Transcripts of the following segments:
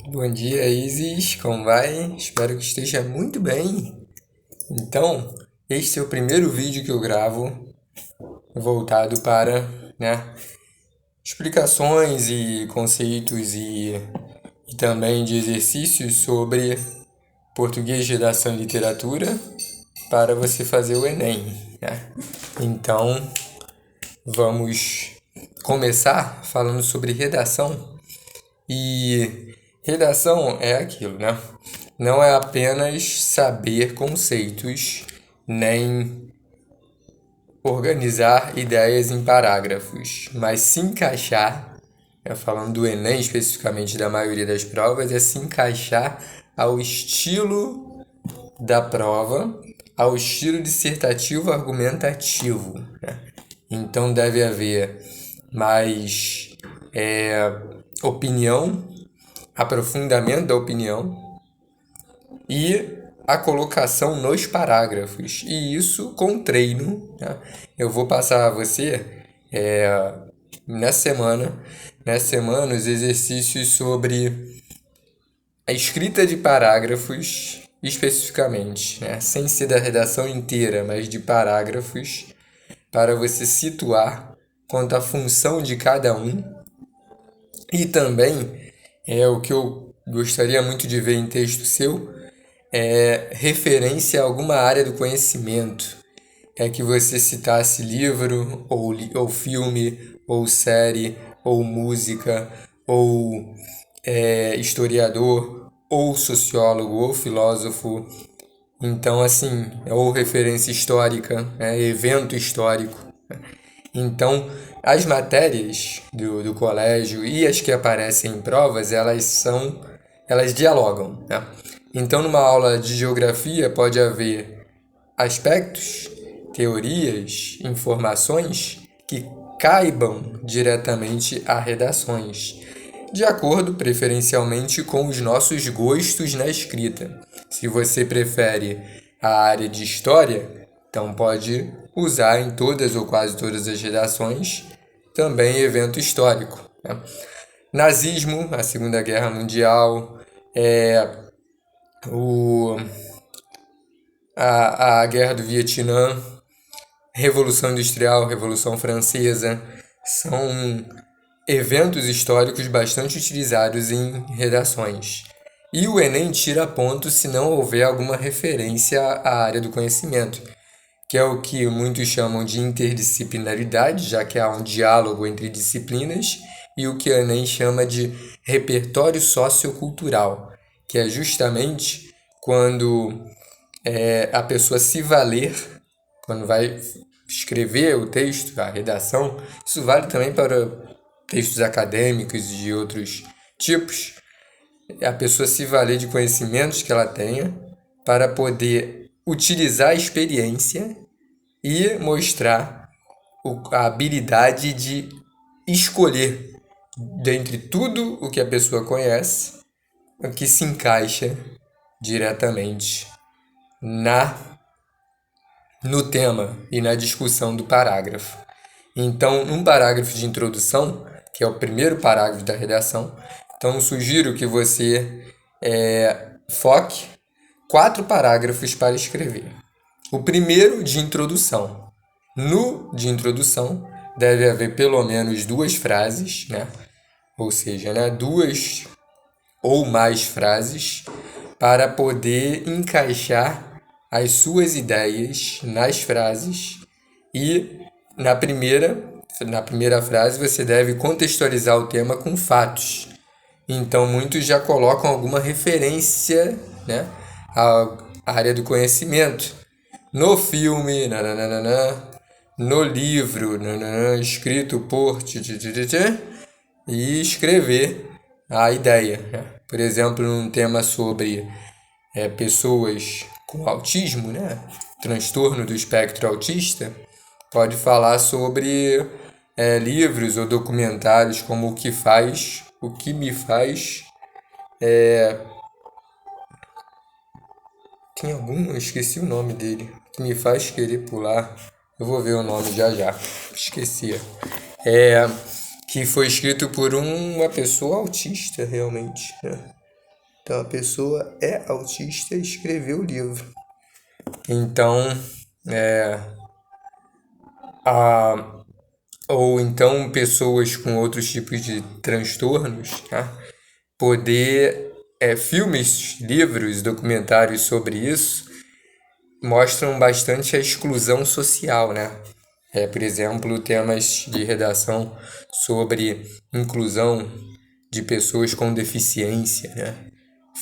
Bom dia, Isis. Como vai? Espero que esteja muito bem. Então, este é o primeiro vídeo que eu gravo voltado para, explicações e conceitos e também de exercícios sobre português, redação e literatura para você fazer o Enem, né? Então, vamos começar falando sobre redação. E redação é aquilo, né? Não é apenas saber conceitos, nem organizar ideias em parágrafos, mas se encaixar, falando do Enem especificamente da maioria das provas, é se encaixar ao estilo da prova, ao estilo dissertativo argumentativo, né? Então deve haver mais opinião, aprofundamento da opinião e a colocação nos parágrafos. E isso com treino, né? Eu vou passar a você nessa semana os exercícios sobre a escrita de parágrafos especificamente, né? Sem ser da redação inteira, mas de parágrafos, para você situar quanto à função de cada um. E também o que eu gostaria muito de ver em texto seu é referência a alguma área do conhecimento. É que você citasse livro, ou filme, ou série, ou música, ou historiador, ou sociólogo, ou filósofo. Então, assim, ou referência histórica, evento histórico. Então, as matérias do colégio e as que aparecem em provas, elas dialogam, né? Então, numa aula de geografia pode haver aspectos, teorias, informações que caibam diretamente a redações, de acordo preferencialmente com os nossos gostos na escrita. Se você prefere a área de história, então pode usar em todas ou quase todas as redações também evento histórico, né? Nazismo, a Segunda Guerra Mundial, o, a Guerra do Vietnã, Revolução Industrial, Revolução Francesa, são eventos históricos bastante utilizados em redações. E o Enem tira ponto se não houver alguma referência à área do conhecimento, que é o que muitos chamam de interdisciplinaridade, já que há um diálogo entre disciplinas, e o que o Enem chama de repertório sociocultural, que é justamente quando a pessoa se valer, quando vai escrever o texto, a redação. Isso vale também para textos acadêmicos e de outros tipos. A pessoa se valer de conhecimentos que ela tenha para poder utilizar a experiência e mostrar a habilidade de escolher dentre tudo o que a pessoa conhece o que se encaixa diretamente na no tema e na discussão do parágrafo. Então, num parágrafo de introdução, que é o primeiro parágrafo da redação, então sugiro que você foque 4 parágrafos para escrever. O primeiro de introdução. No de introdução deve haver pelo menos 2 frases, né? Ou seja, né, 2 ou mais frases para poder encaixar as suas ideias nas frases e na primeira frase você deve contextualizar o tema com fatos. Então muitos já colocam alguma referência, né, à área do conhecimento. No filme, nananana, no livro, nananana, escrito por e escrever a ideia, né? Por exemplo, num tema sobre pessoas com autismo, né? Transtorno do espectro autista, pode falar sobre livros ou documentários como O que me faz. Tem algum, eu esqueci o nome dele, O que me faz querer pular. Eu vou ver o nome já já, esqueci. Que foi escrito por uma pessoa autista realmente, né? Então a pessoa é autista e escreveu o livro. Então, a, ou então pessoas com outros tipos de transtornos, tá? Poder, filmes, livros, documentários sobre isso mostram bastante a exclusão social, né? Por exemplo, temas de redação sobre inclusão de pessoas com deficiência, né?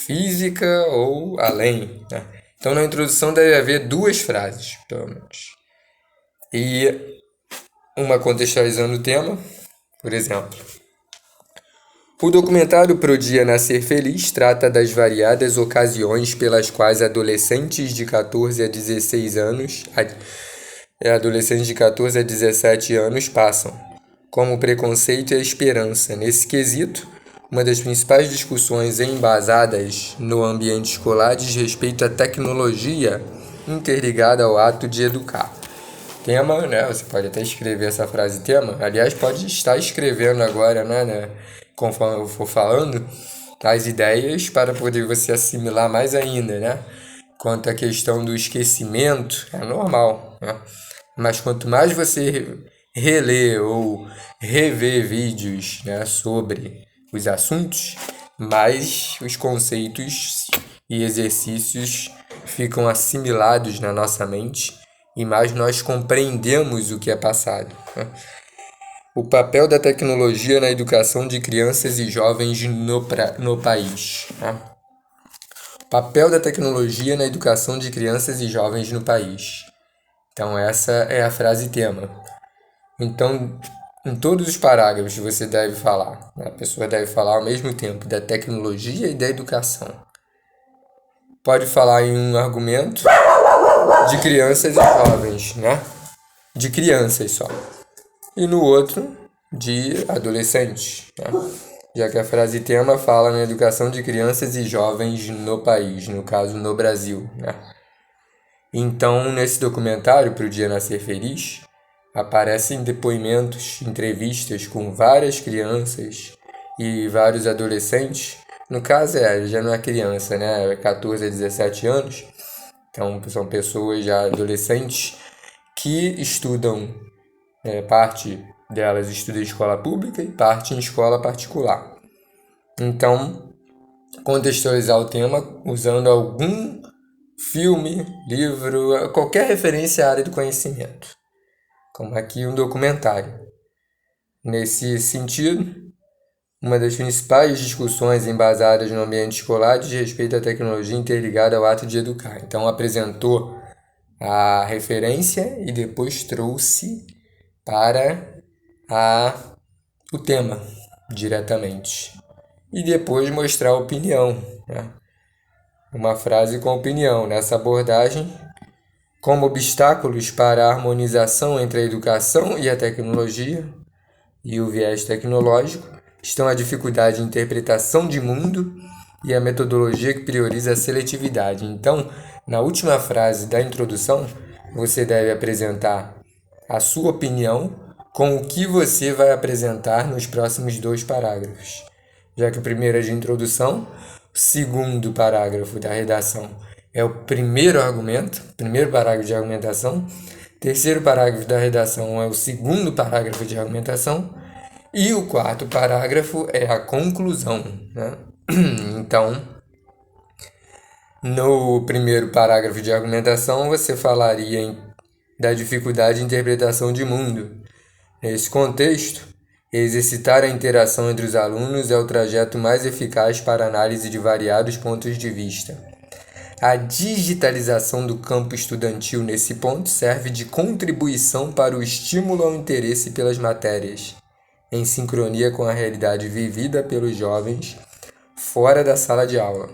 Física ou além, né? Então, na introdução deve haver duas frases, pelo menos. E uma contextualizando o tema, por exemplo. O documentário Pro Dia Nascer Feliz trata das variadas ocasiões pelas quais adolescentes de 14 a 16 anos, adolescentes de 14 a 17 anos passam, como o preconceito e a esperança. Nesse quesito, uma das principais discussões embasadas no ambiente escolar diz respeito à tecnologia interligada ao ato de educar. Tema, né? Você pode até escrever essa frase tema. Aliás, pode estar escrevendo agora, né? Conforme eu for falando, as ideias para poder você assimilar mais ainda, né? Quanto à questão do esquecimento, é normal, né? Mas quanto mais você reler ou rever vídeos, né, sobre os assuntos, mais os conceitos e exercícios ficam assimilados na nossa mente e mais nós compreendemos o que é passado, né? O papel da tecnologia na educação de crianças e jovens no país, né? O papel da tecnologia na educação de crianças e jovens no país. Então essa é a frase tema. Então, em todos os parágrafos você deve falar, né? A pessoa deve falar ao mesmo tempo da tecnologia e da educação. Pode falar em um argumento de crianças e jovens, né? De crianças só. E no outro, de adolescentes, né? Já que a frase tema fala na educação de crianças e jovens no país, no caso no Brasil, né? Então, nesse documentário, Pro Dia Nascer Feliz, aparecem depoimentos, entrevistas com várias crianças e vários adolescentes. No caso, já não é criança, né? 14 a 17 anos. Então, são pessoas já adolescentes que estudam, parte delas estuda em escola pública e parte em escola particular. Então, contextualizar o tema usando algum filme, livro, qualquer referência à área do conhecimento, como aqui um documentário. Nesse sentido, uma das principais discussões embasadas no ambiente escolar diz respeito à tecnologia interligada ao ato de educar. Então, apresentou a referência e depois trouxe para o tema diretamente. E depois mostrar a opinião, né? Uma frase com opinião. Nessa abordagem, como obstáculos para a harmonização entre a educação e a tecnologia e o viés tecnológico, estão a dificuldade de interpretação de mundo e a metodologia que prioriza a seletividade. Então, na última frase da introdução, você deve apresentar a sua opinião com o que você vai apresentar nos próximos 2 parágrafos. Já que o primeiro é de introdução, o segundo parágrafo da redação é o primeiro argumento, primeiro parágrafo de argumentação. Terceiro parágrafo da redação é o segundo parágrafo de argumentação. E o quarto parágrafo é a conclusão, né? Então, no primeiro parágrafo de argumentação, você falaria da dificuldade de interpretação de mundo. Nesse contexto, exercitar a interação entre os alunos é o trajeto mais eficaz para a análise de variados pontos de vista. A digitalização do campo estudantil nesse ponto serve de contribuição para o estímulo ao interesse pelas matérias, em sincronia com a realidade vivida pelos jovens fora da sala de aula.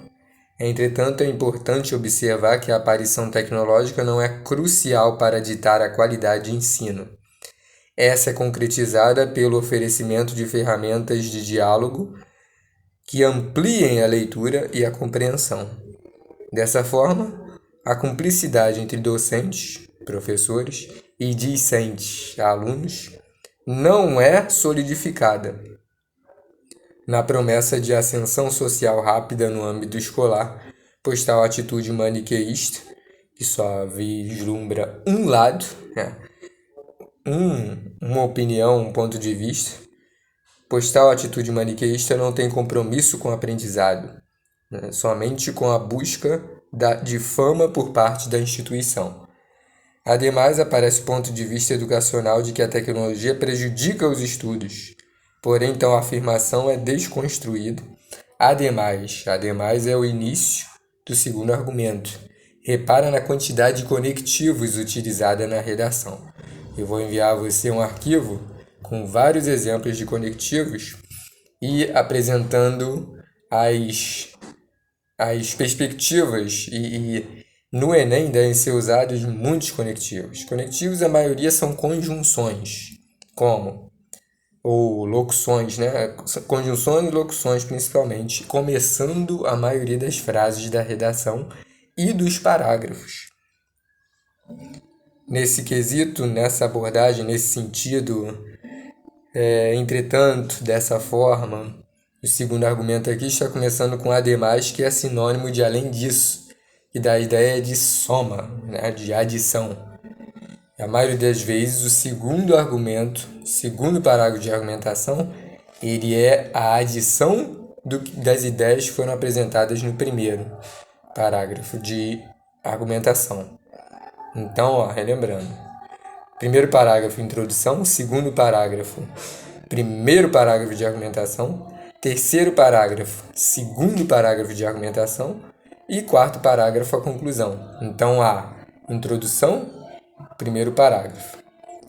Entretanto, é importante observar que a aparição tecnológica não é crucial para ditar a qualidade de ensino. Essa é concretizada pelo oferecimento de ferramentas de diálogo que ampliem a leitura e a compreensão. Dessa forma, a cumplicidade entre docentes, professores e discentes, alunos, não é solidificada, na promessa de ascensão social rápida no âmbito escolar, pois tal atitude maniqueísta, que só vislumbra um lado, né? Uma opinião, um ponto de vista, pois tal atitude maniqueísta não tem compromisso com o aprendizado, né? Somente com a busca de fama por parte da instituição. Ademais, aparece o ponto de vista educacional de que a tecnologia prejudica os estudos, porém, tal afirmação é desconstruída. Ademais é o início do segundo argumento. Repara na quantidade de conectivos utilizada na redação. Eu vou enviar a você um arquivo com vários exemplos de conectivos e apresentando as perspectivas e no Enem devem ser usados muitos conectivos. Conectivos, a maioria são conjunções, como ou locuções, né? Conjunções e locuções principalmente, começando a maioria das frases da redação e dos parágrafos. Nesse quesito, nessa abordagem, nesse sentido, entretanto, dessa forma, o segundo argumento aqui está começando com ademais, que é sinônimo de além disso, e da ideia de soma, né, de adição. A maioria das vezes, o segundo argumento, segundo parágrafo de argumentação, ele é a adição das ideias que foram apresentadas no primeiro parágrafo de argumentação. Então, relembrando, primeiro parágrafo, introdução, segundo parágrafo, primeiro parágrafo de argumentação, terceiro parágrafo, segundo parágrafo de argumentação e quarto parágrafo, a conclusão. Então, a introdução, primeiro parágrafo.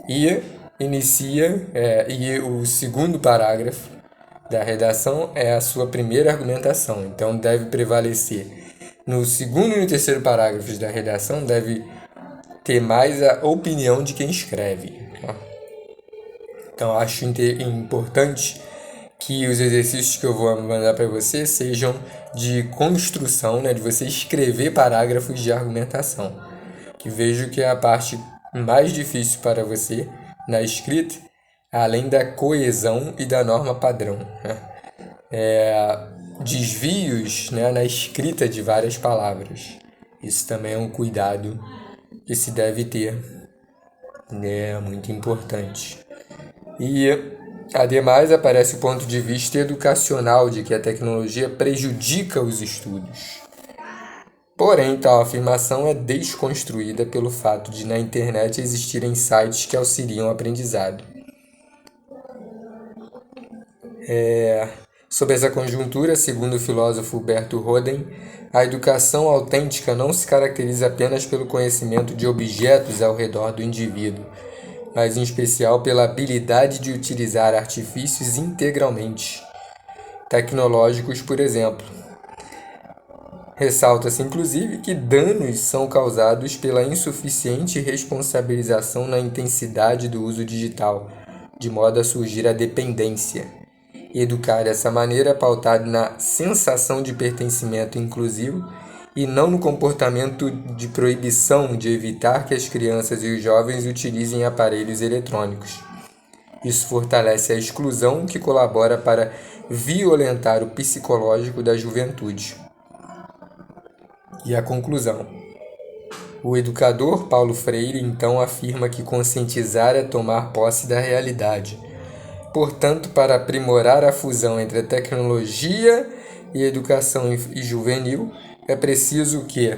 E o segundo parágrafo da redação é a sua primeira argumentação. Então, deve prevalecer. No segundo e no terceiro parágrafos da redação, deve ter mais a opinião de quem escreve. Então, acho importante que os exercícios que eu vou mandar para você sejam de construção, né, de você escrever parágrafos de argumentação, que vejo que é a parte mais difícil para você na escrita, além da coesão e da norma padrão, né? Desvios, né, na escrita de várias palavras. Isso também é um cuidado que se deve ter, é muito importante. E, ademais, aparece o ponto de vista educacional de que a tecnologia prejudica os estudos. Porém, tal afirmação é desconstruída pelo fato de na internet existirem sites que auxiliam o aprendizado. Sob essa conjuntura, segundo o filósofo Berto Roden, a educação autêntica não se caracteriza apenas pelo conhecimento de objetos ao redor do indivíduo, mas em especial pela habilidade de utilizar artifícios integralmente, tecnológicos, por exemplo. Ressalta-se, inclusive, que danos são causados pela insuficiente responsabilização na intensidade do uso digital, de modo a surgir a dependência. Educar dessa maneira é pautado na sensação de pertencimento inclusivo e não no comportamento de proibição de evitar que as crianças e os jovens utilizem aparelhos eletrônicos. Isso fortalece a exclusão que colabora para violentar o psicológico da juventude. E a conclusão. O educador Paulo Freire, então, afirma que conscientizar é tomar posse da realidade. Portanto, para aprimorar a fusão entre a tecnologia e a educação e juvenil, é preciso que,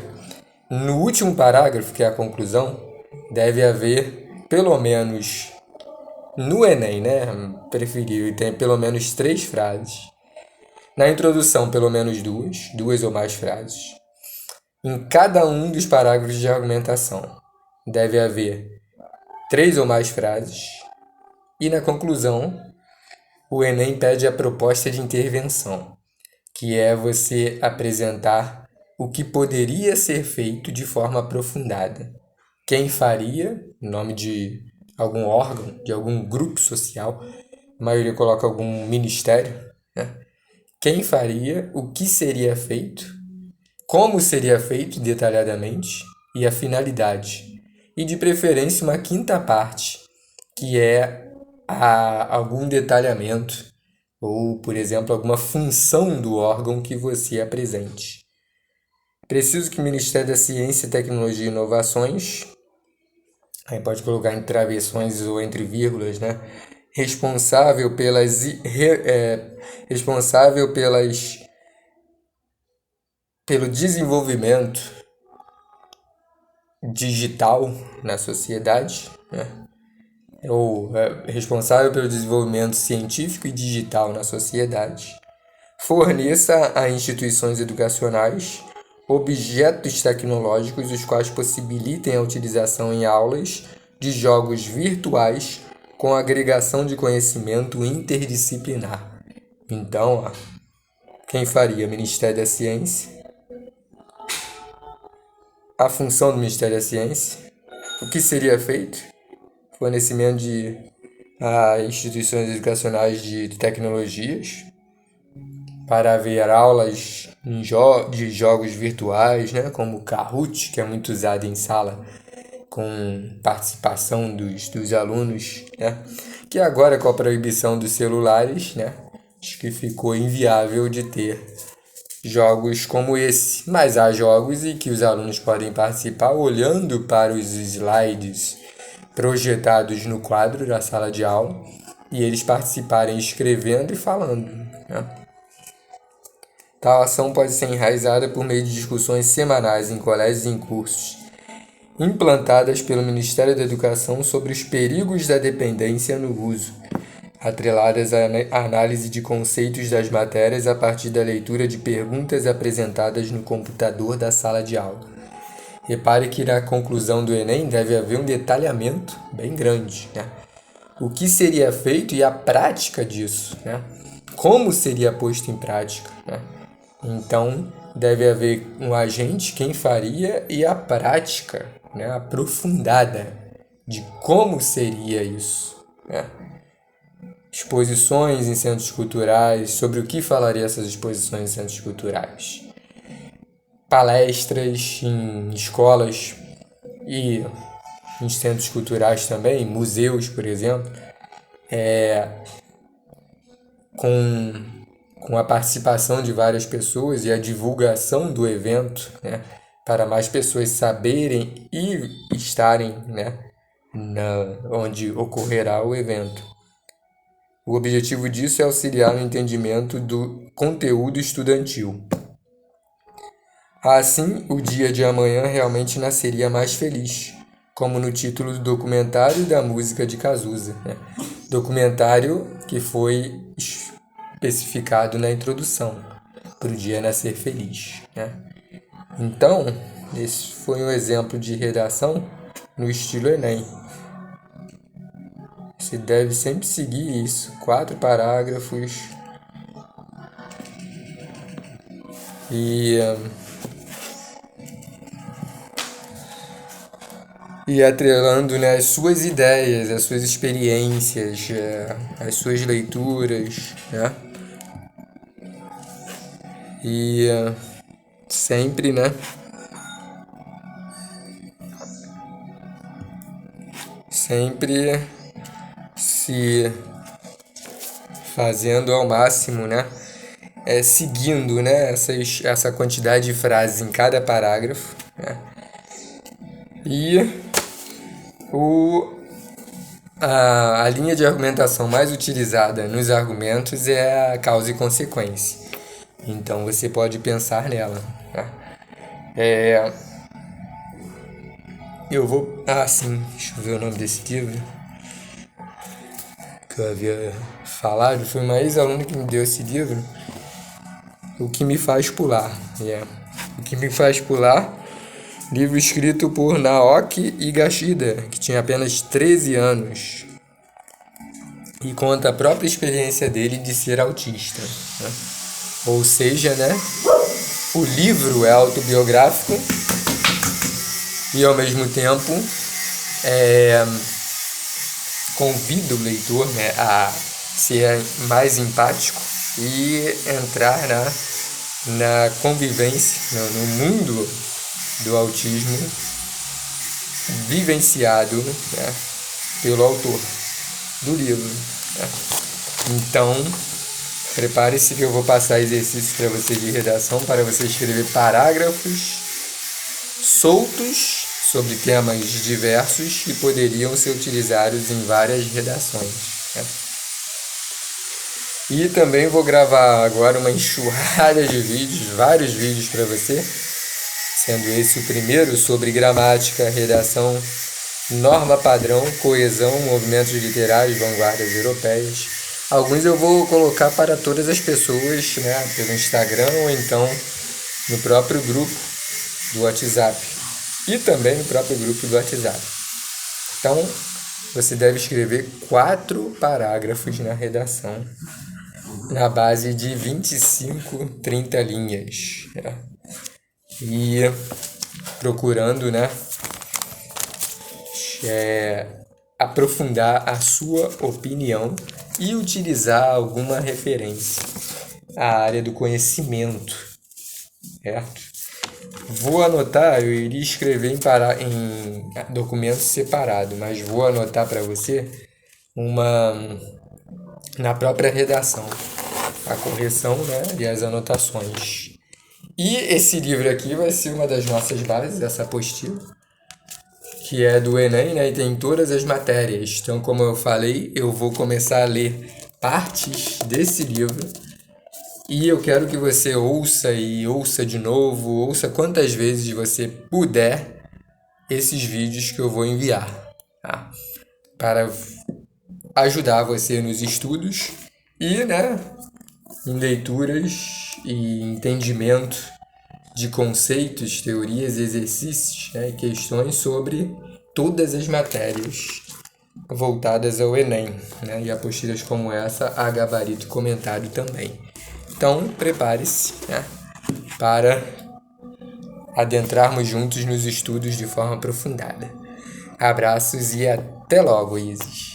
no último parágrafo, que é a conclusão, deve haver, pelo menos, no Enem, né, preferível, tem pelo menos 3 frases. Na introdução, pelo menos 2 ou mais frases. Em cada um dos parágrafos de argumentação, deve haver 3 ou mais frases. E na conclusão, o Enem pede a proposta de intervenção, que é você apresentar o que poderia ser feito de forma aprofundada. Quem faria, em nome de algum órgão, de algum grupo social, a maioria coloca algum ministério, né? Quem faria, o que seria feito, como seria feito detalhadamente e a finalidade. E de preferência uma quinta parte, que é algum detalhamento ou, por exemplo, alguma função do órgão que você apresente. Preciso que o Ministério da Ciência, Tecnologia e Inovações, aí pode colocar entre travessões ou entre vírgulas, né? Responsável pelo desenvolvimento digital na sociedade, né? Ou responsável pelo desenvolvimento científico e digital na sociedade, forneça a instituições educacionais objetos tecnológicos os quais possibilitem a utilização em aulas de jogos virtuais com agregação de conhecimento interdisciplinar. Então, quem faria? Ministério da Ciência. A função do Ministério da Ciência. O que seria feito? Fornecimento de instituições educacionais de tecnologias para haver aulas de jogos virtuais, né, como o Kahoot, que é muito usado em sala, com participação dos alunos, né, que agora com a proibição dos celulares, né, acho que ficou inviável de ter jogos como esse. Mas há jogos em que os alunos podem participar olhando para os slides projetados no quadro da sala de aula e eles participarem escrevendo e falando, né? Tal ação pode ser enraizada por meio de discussões semanais em colégios e em cursos, implantadas pelo Ministério da Educação sobre os perigos da dependência no uso, atreladas à análise de conceitos das matérias a partir da leitura de perguntas apresentadas no computador da sala de aula. Repare que na conclusão do Enem deve haver um detalhamento bem grande, né? O que seria feito e a prática disso, né? Como seria posto em prática, né? Então, deve haver um agente, quem faria, e a prática, né, aprofundada de como seria isso, né? Exposições em centros culturais, sobre o que falaria essas exposições em centros culturais. Palestras em escolas e em centros culturais também, museus, por exemplo, com a participação de várias pessoas e a divulgação do evento, né, para mais pessoas saberem e estarem, né, onde ocorrerá o evento. O objetivo disso é auxiliar no entendimento do conteúdo estudantil. Assim, o dia de amanhã realmente nasceria mais feliz, como no título do documentário da música de Cazuza, né? Documentário que foi especificado na introdução, para o dia nascer feliz, né? Então, esse foi um exemplo de redação no estilo Enem. Você deve sempre seguir isso, 4 parágrafos e atrelando, né, as suas ideias, as suas experiências, as suas leituras, né? E sempre, né? Sempre se fazendo ao máximo, né? Seguindo, né, essa quantidade de frases em cada parágrafo, né? E a linha de argumentação mais utilizada nos argumentos é a causa e consequência. Então você pode pensar nela, né? Eu vou... sim, deixa eu ver o nome desse livro que eu havia falado. Foi uma ex-aluna que me deu esse livro, O que me faz pular. O que me faz pular, livro escrito por Naoki Higashida, que tinha apenas 13 anos e conta a própria experiência dele de ser autista, né? Ou seja, né, o livro é autobiográfico e ao mesmo tempo convida o leitor, né, a ser mais empático e entrar na convivência, no mundo do autismo vivenciado, né, pelo autor do livro, né? Então, Prepare-se que eu vou passar exercícios para você de redação para você escrever parágrafos soltos sobre temas diversos que poderiam ser utilizados em várias redações, né? E também vou gravar agora uma enxurrada de vídeos, vários vídeos para você, sendo esse o primeiro sobre gramática, redação, norma padrão, coesão, movimentos literários, vanguardas europeias. Alguns eu vou colocar para todas as pessoas, né, pelo Instagram ou então no próprio grupo do WhatsApp e também no próprio grupo do WhatsApp. Então, você deve escrever 4 parágrafos na redação, na base de 25, 30 linhas. E procurando, né, aprofundar a sua opinião e utilizar alguma referência à área do conhecimento, certo? Vou anotar, eu iria escrever em documento separado, mas vou anotar para você na própria redação, a correção, né, e as anotações. E esse livro aqui vai ser uma das nossas bases, essa apostila, que é do Enem, né, e tem todas as matérias. Então, como eu falei, eu vou começar a ler partes desse livro e eu quero que você ouça e ouça de novo, ouça quantas vezes você puder esses vídeos que eu vou enviar, tá? Para ajudar você nos estudos e, né, em leituras e entendimento de conceitos, teorias, exercícios, né, e questões sobre todas as matérias voltadas ao Enem, né, e apostilas como essa a gabarito comentário também. Então, prepare-se, né, para adentrarmos juntos nos estudos de forma aprofundada. Abraços e até logo, Isis!